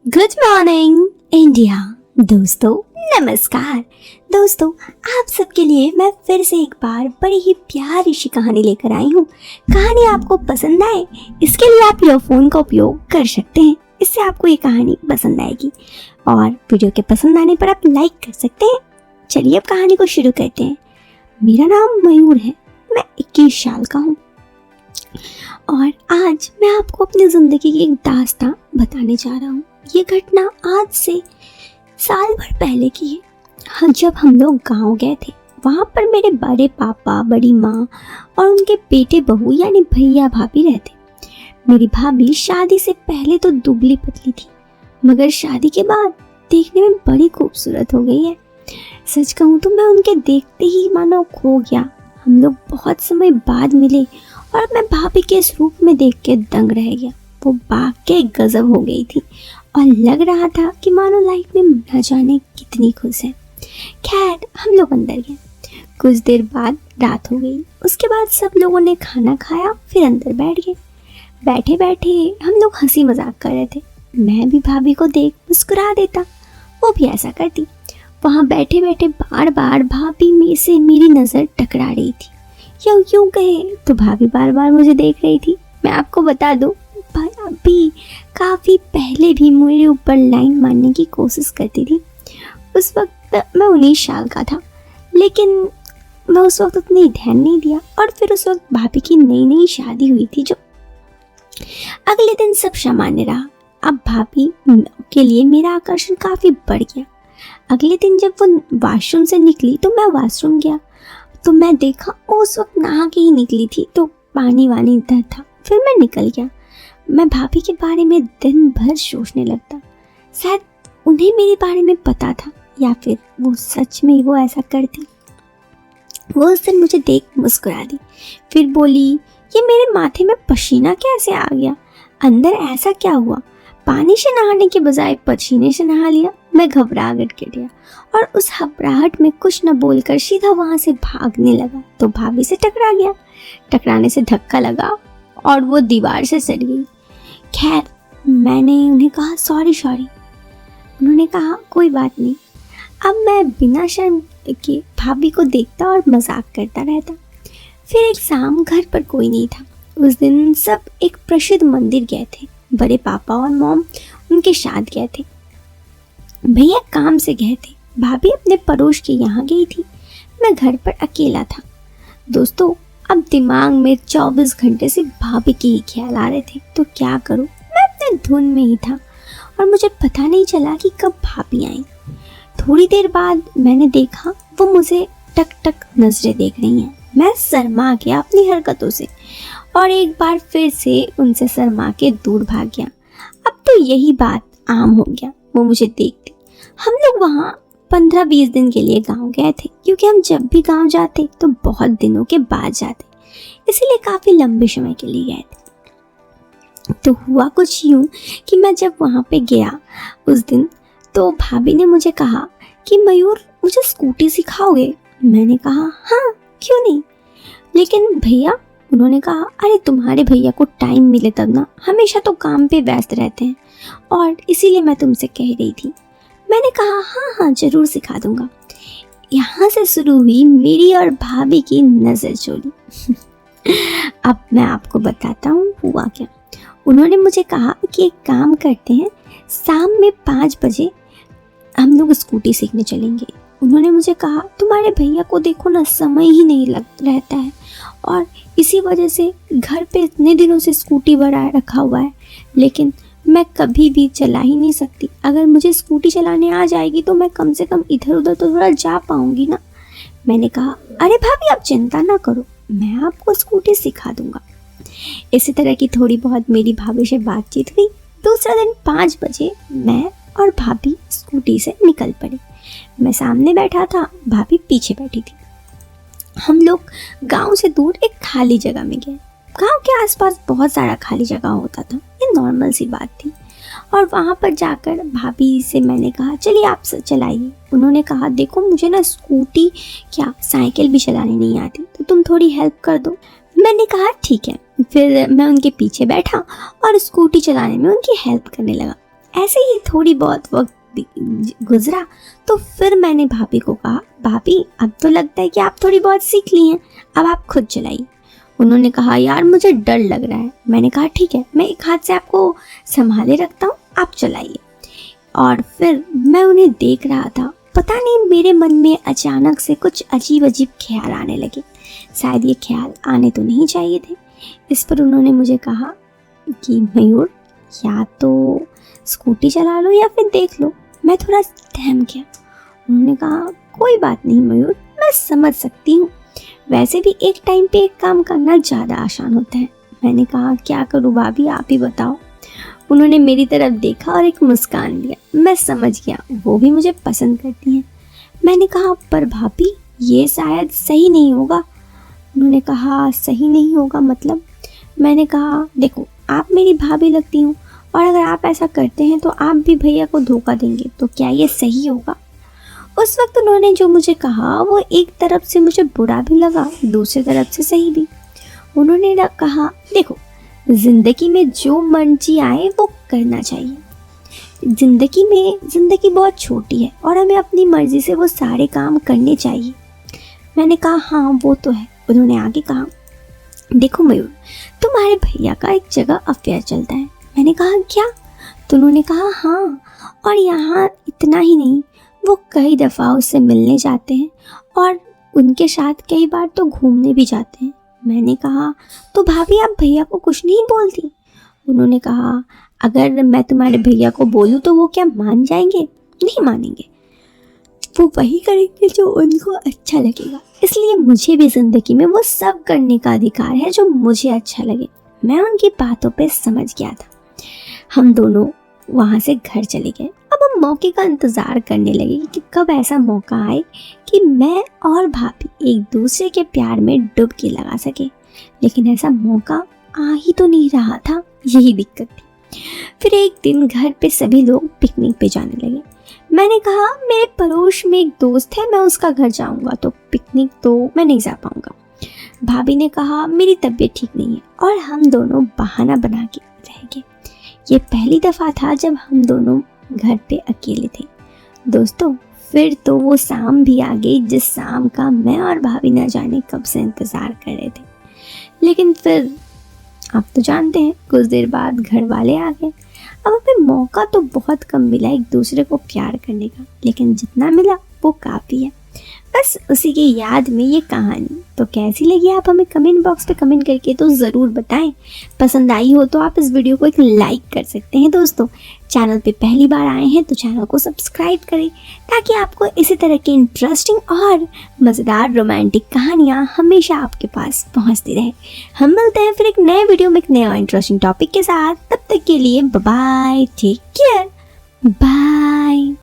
Good morning India. दोस्तों नमस्कार। दोस्तों आप सबके लिए मैं फिर से एक बार बड़ी ही प्यारी सी कहानी लेकर आई हूँ। कहानी आपको पसंद आए इसके लिए आप ईयरफोन का उपयोग कर सकते हैं, इससे आपको ये कहानी पसंद आएगी और वीडियो के पसंद आने पर आप लाइक कर सकते हैं। चलिए अब कहानी को शुरू करते हैं। मेरा नाम मयूर है, मैं 21 साल का हूँ और आज मैं आपको अपनी ज़िंदगी की एक दास्तां बताने जा रहा हूँ। ये घटना आज से साल भर पहले की है। जब हम लोग गांव गए थे, वहाँ पर मेरे बड़े पापा, बड़ी माँ और उनके बेटे बहू यानी भैया भाभी रहते। मेरी भाभी शादी से पहले तो दुबली पतली थी, मगर शादी के बाद देखने में बड़ी खूबसूरत हो गई है। सच कहूँ तो मैं उनके देखते ही मानो खो गया। हम लोग बहुत समय बाद मिले और मैं भाभी के इस रूप में देख के दंग रह गया। वो वाकई गजब हो गई थी और लग रहा था कि मानो लाइफ में न जाने कितनी खुश है। खैर हम लोग अंदर गए। कुछ देर बाद रात हो गई। उसके बाद सब लोगों ने खाना खाया, फिर अंदर बैठ गए। बैठे बैठे हम लोग हंसी मजाक कर रहे थे। मैं भी भाभी को देख मुस्कुरा देता, वो भी ऐसा करती। वहाँ बैठे बैठे बार बार भाभी में से मेरी नज़र टकरा रही थी। यूं कहे तो भाभी बार बार मुझे देख रही थी। मैं आपको बता दूं, भाभी काफ़ी पहले भी मेरे ऊपर लाइन मारने की कोशिश करती थी। उस वक्त मैं 19 साल का था, लेकिन मैं उस वक्त उतनी ध्यान नहीं दिया। और फिर उस वक्त भाभी की नई शादी हुई थी। जो अगले दिन सब सामान्य रहा। अब भाभी के लिए मेरा आकर्षण काफ़ी बढ़ गया। अगले दिन जब वो वॉशरूम से निकली तो मैं वॉशरूम गया तो मैं देखा उस वक्त नहा के ही निकली थी, तो पानी वानी इधर था। फिर मैं निकल गया। मैं भाभी के बारे में दिन भर सोचने लगता। शायद उन्हें मेरे बारे में पता था या फिर वो सच में वो ऐसा करती। वो उस दिन मुझे देख मुस्कुरा दी, फिर बोली, ये मेरे माथे में पसीना कैसे आ गया? अंदर ऐसा क्या हुआ? पानी से नहाने के बजाय पसीने से नहा लिया। मैं घबरा गया और उस घबराहट में कुछ न बोलकर सीधा वहाँ से भागने लगा तो भाभी से टकरा गया। टकराने से धक्का लगा और वो दीवार से सट गई। खैर मैंने उन्हें कहा सॉरी। उन्होंने कहा कोई बात नहीं। अब मैं बिना शर्म के भाभी को देखता और मजाक करता रहता। फिर एक शाम घर पर कोई नहीं था। उस दिन सब एक प्रसिद्ध मंदिर गए थे। बड़े पापा और मॉम उनके साथ गए थे। भैया काम से गए थे। भाभी अपने पड़ोस के यहाँ गई थी। मैं घर पर अकेला था। दोस्तों अब दिमाग में 24 घंटे से भाभी के ही ख्याल आ रहे थे, तो क्या करूं? मैं अपने धुन में ही था और मुझे पता नहीं चला कि कब भाभी आई। थोड़ी देर बाद मैंने देखा वो मुझे टक टक नजरें देख रही हैं। मैं शर्मा गया अपनी हरकतों से और एक बार फिर से उनसे शर्मा के दूर भाग गया। अब तो यही बात आम हो गया, वो मुझे देखते। हम लोग वहाँ 15-20 दिन के लिए गांव गए थे, क्योंकि हम जब भी गांव जाते तो बहुत दिनों के बाद जाते, इसलिए काफ़ी लंबे समय के लिए गए थे। तो हुआ कुछ यूँ कि मैं जब वहाँ पे गया उस दिन, तो भाभी ने मुझे कहा कि मयूर मुझे स्कूटी सिखाओगे? मैंने कहा हाँ क्यों नहीं। लेकिन भैया, उन्होंने कहा अरे तुम्हारे भैया को टाइम मिले तब ना, हमेशा तो काम पे व्यस्त रहते हैं और इसीलिए मैं तुमसे कह रही थी। मैंने कहा हाँ जरूर सिखा दूंगा। यहाँ से शुरू हुई मेरी और भाभी की नज़र चोली। अब मैं आपको बताता हूँ हुआ क्या। उन्होंने मुझे कहा कि एक काम करते हैं, शाम में 5 बजे हम लोग स्कूटी सीखने चलेंगे। उन्होंने मुझे कहा तुम्हारे भैया को देखो ना, समय ही नहीं रहता है और इसी वजह से घर पे इतने दिनों से स्कूटी बढ़ाए रखा हुआ है, लेकिन मैं कभी भी चला ही नहीं सकती। अगर मुझे स्कूटी चलाने आ जाएगी तो मैं कम से कम इधर उधर तो थोड़ा जा पाऊंगी ना। मैंने कहा अरे भाभी आप चिंता ना करो, मैं आपको स्कूटी सिखा दूंगा। इसी तरह की थोड़ी बहुत मेरी भाभी से बातचीत हुई। दूसरा दिन 5 बजे मैं और भाभी स्कूटी से निकल पड़े। मैं सामने बैठा था, भाभी पीछे बैठी थी। हम लोग गांव से दूर एक खाली जगह में गए। गांव के आसपास बहुत सारा खाली जगह होता था, ये नॉर्मल सी बात थी। और वहाँ पर जाकर भाभी से मैंने कहा चलिए आप चलाइए। उन्होंने कहा देखो मुझे ना स्कूटी क्या साइकिल भी चलानी नहीं आती, तो तुम थोड़ी हेल्प कर दो। मैंने कहा ठीक है। फिर मैं उनके पीछे बैठा और स्कूटी चलाने में उनकी हेल्प करने लगा। ऐसे ही थोड़ी बहुत वक्त गुजरा तो फिर मैंने भाभी को कहा, भाभी अब तो लगता है कि आप थोड़ी बहुत सीख ली हैं, अब आप खुद चलाइए। उन्होंने कहा, यार मुझे डर लग रहा है। मैंने कहा, ठीक है, मैं एक हाथ से आपको संभाले रखता हूँ, आप चलाइए। और फिर मैं उन्हें देख रहा था। पता नहीं मेरे मन में अचानक से कुछ अजीब अजीब ख्याल आने लगे। शायद ये ख्याल आने तो नहीं चाहिए थे। इस पर उन्होंने मुझे कहा कि मयूर, या तो स्कूटी चला लो या फिर देख लो। मैं थोड़ा सहम गया। उन्होंने कहा, कोई बात नहीं मयूर, मैं समझ सकती हूँ, वैसे भी एक टाइम पे एक काम करना ज़्यादा आसान होता है। मैंने कहा, क्या करूँ भाभी, आप ही बताओ। उन्होंने मेरी तरफ देखा और एक मुस्कान दिया। मैं समझ गया वो भी मुझे पसंद करती हैं। मैंने कहा, पर भाभी ये शायद सही नहीं होगा। उन्होंने कहा, सही नहीं होगा मतलब? मैंने कहा, देखो आप मेरी भाभी लगती हूँ और अगर आप ऐसा करते हैं तो आप भी भैया को धोखा देंगे, तो क्या ये सही होगा? उस वक्त उन्होंने जो मुझे कहा वो एक तरफ से मुझे बुरा भी लगा, दूसरी तरफ से सही भी। उन्होंने कहा, देखो जिंदगी में जो मर्जी आए वो करना चाहिए। जिंदगी बहुत छोटी है और हमें अपनी मर्जी से वो सारे काम करने चाहिए। मैंने कहा, हाँ वो तो है। उन्होंने आगे कहा, देखो मयूर, तुम्हारे भैया का एक जगह अफेयर चलता है। मैंने कहा, क्या? तो उन्होंने कहा, हाँ, और यहाँ इतना ही नहीं, वो कई दफ़ा उससे मिलने जाते हैं और उनके साथ कई बार तो घूमने भी जाते हैं। मैंने कहा, तो भाभी आप भैया को कुछ नहीं बोलती? उन्होंने कहा, अगर मैं तुम्हारे भैया को बोलूँ तो वो क्या मान जाएंगे? नहीं मानेंगे, वो वही करेंगे जो उनको अच्छा लगेगा। इसलिए मुझे भी ज़िंदगी में वो सब करने का अधिकार है जो मुझे अच्छा लगे। मैं उनकी बातों पे समझ गया था। हम दोनों वहाँ से घर चले गए। अब हम मौके का इंतज़ार करने लगे कि कब ऐसा मौका आए कि मैं और भाभी एक दूसरे के प्यार में डुबकी लगा सके। लेकिन ऐसा मौका आ ही तो नहीं रहा था, यही दिक्कत थी। फिर एक दिन घर पे सभी लोग पिकनिक पे जाने लगे। मैंने कहा, मेरे पड़ोस में एक दोस्त है, मैं उसका घर जाऊंगा, तो पिकनिक तो मैं नहीं जा पाऊंगा। भाभी ने कहा, मेरी तबीयत ठीक नहीं है, और हम दोनों बहाना बना के रह गए। ये पहली दफ़ा था जब हम दोनों घर पे अकेले थे। दोस्तों, फिर तो वो शाम भी आ गई जिस शाम का मैं और भाभी न जाने कब से इंतज़ार कर रहे थे। लेकिन फिर आप तो जानते हैं, कुछ देर बाद घर वाले आ गए। अब हमें मौका तो बहुत कम मिला एक दूसरे को प्यार करने का, लेकिन जितना मिला वो काफ़ी है। बस उसी की याद में ये कहानी। तो कैसी लगी आप हमें कमेंट बॉक्स पे कमेंट करके तो ज़रूर बताएं। पसंद आई हो तो आप इस वीडियो को एक लाइक कर सकते हैं। दोस्तों, चैनल पे पहली बार आए हैं तो चैनल को सब्सक्राइब करें ताकि आपको इसी तरह की इंटरेस्टिंग और मज़ेदार रोमांटिक कहानियाँ हमेशा आपके पास पहुँचती रहे। हम मिलते हैं फिर एक नए वीडियो में एक नए और इंटरेस्टिंग टॉपिक के साथ। तब तक के लिए bye bye, take care, bye.